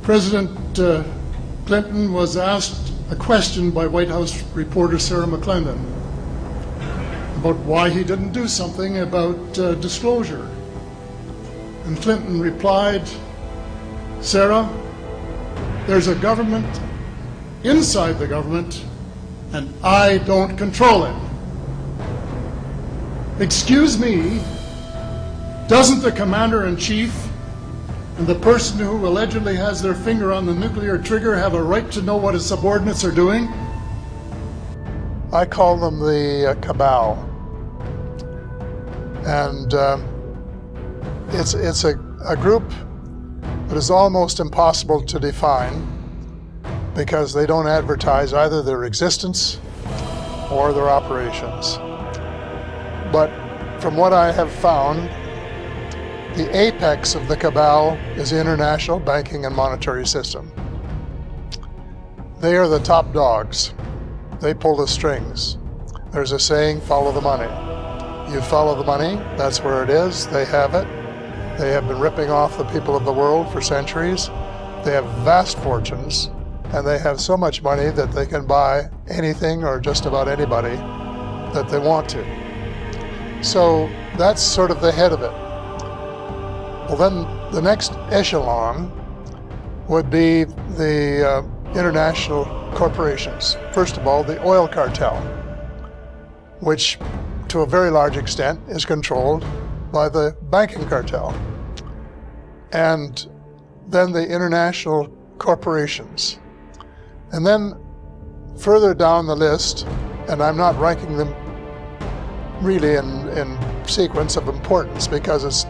President Clinton was asked a question by White House reporter Sarah McClendon about why he didn't do something about disclosure. And Clinton replied, "Sarah, there's a government inside the government, and I don't control it." Excuse me, doesn't the commander-in-chief and the person who allegedly has their finger on the nuclear trigger have a right to know what his subordinates are doing? I call them the cabal. And it's a group that is almost impossible to define because they don't advertise either their existence or their operations. But from what I have found, the apex of the cabal is the international banking and monetary system. They are the top dogs. They pull the strings. There's a saying, follow the money. You follow the money, that's where it is, they have it. They have been ripping off the people of the world for centuries. They have vast fortunes, and they have so much money that they can buy anything or just about anybody that they want to. So that's sort of the head of it. Well, then the next echelon would be the international corporations. First of all, the oil cartel, which to a very large extent is controlled by the banking cartel. And then the international corporations. And then further down the list, and I'm not ranking them really in sequence of importance because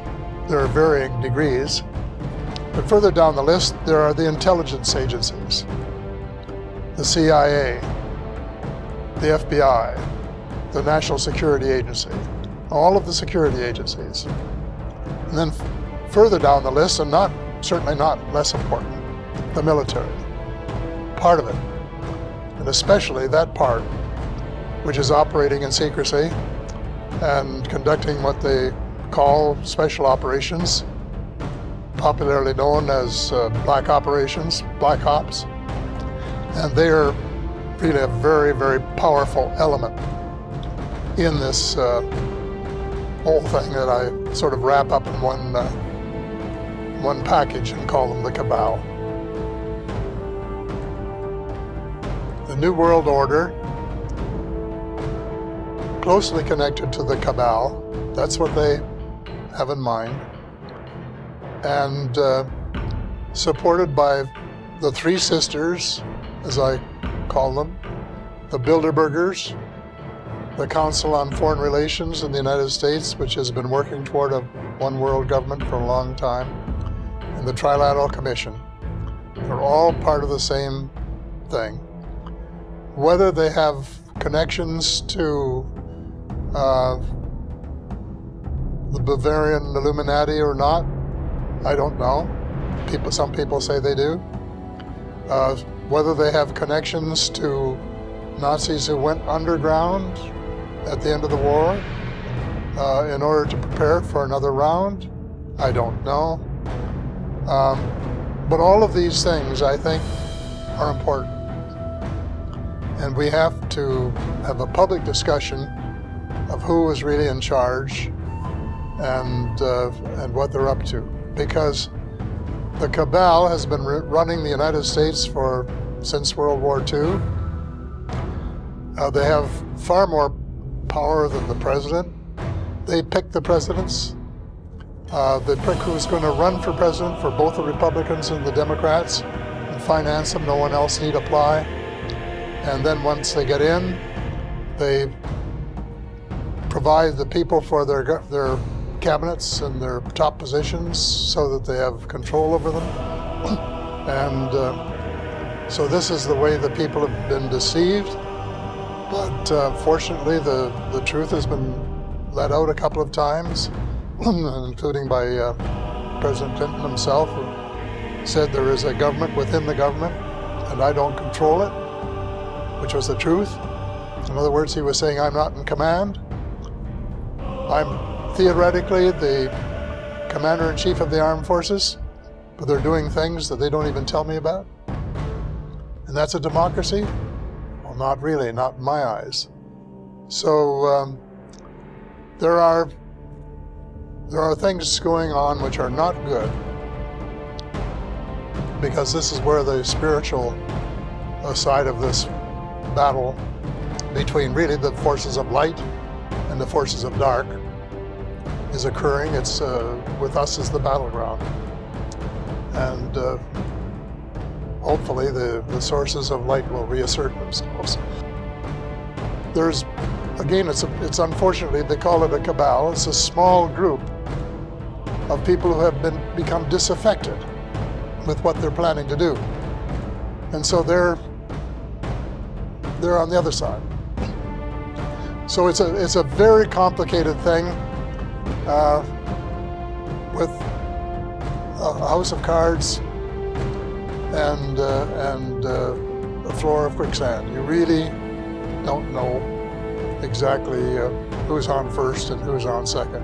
there are varying degrees, but further down the list there are the intelligence agencies, the CIA, the FBI, the National Security Agency, all of the security agencies. And then further down the list, and certainly not less important, the military, part of it, and especially that part which is operating in secrecy and conducting what they call special operations, popularly known as black operations, black ops. And they are really a very, very powerful element in this whole thing that I sort of wrap up in one package and call them the cabal. The New World Order, closely connected to the cabal, that's what they have in mind, and supported by the Three Sisters, as I call them, the Bilderbergers, the Council on Foreign Relations in the United States, which has been working toward a one world government for a long time, and the Trilateral Commission. They're all part of the same thing. Whether they have connections to the Bavarian Illuminati or not, I don't know. Some people say they do. Whether they have connections to Nazis who went underground at the end of the war in order to prepare for another round, I don't know. But all of these things, I think, are important. And we have to have a public discussion of who is really in charge and what they're up to. Because the cabal has been running the United States since World War II. They have far more power than the president. They pick the presidents. They pick who's going to run for president for both the Republicans and the Democrats and finance them. No one else need apply. And then once they get in, they provide the people for their cabinets and their top positions so that they have control over them. And so this is the way the people have been deceived. But fortunately, the truth has been let out a couple of times, including by President Clinton himself, who said there is a government within the government and I don't control it, which was the truth. In other words, he was saying, I'm not in command. I'm theoretically the commander-in-chief of the armed forces, but they're doing things that they don't even tell me about. And that's a democracy? Well, not really, not in my eyes. So there are things going on which are not good, because this is where the spiritual side of this battle between really the forces of light and the forces of dark is occurring. It's with us as the battleground. And hopefully the sources of light will reassert themselves. There's, again, it's unfortunately, they call it a cabal. It's a small group of people who have become disaffected with what they're planning to do. And so they're on the other side. So it's a very complicated thing with a house of cards and a floor of quicksand. You really don't know exactly who's on first and who's on second.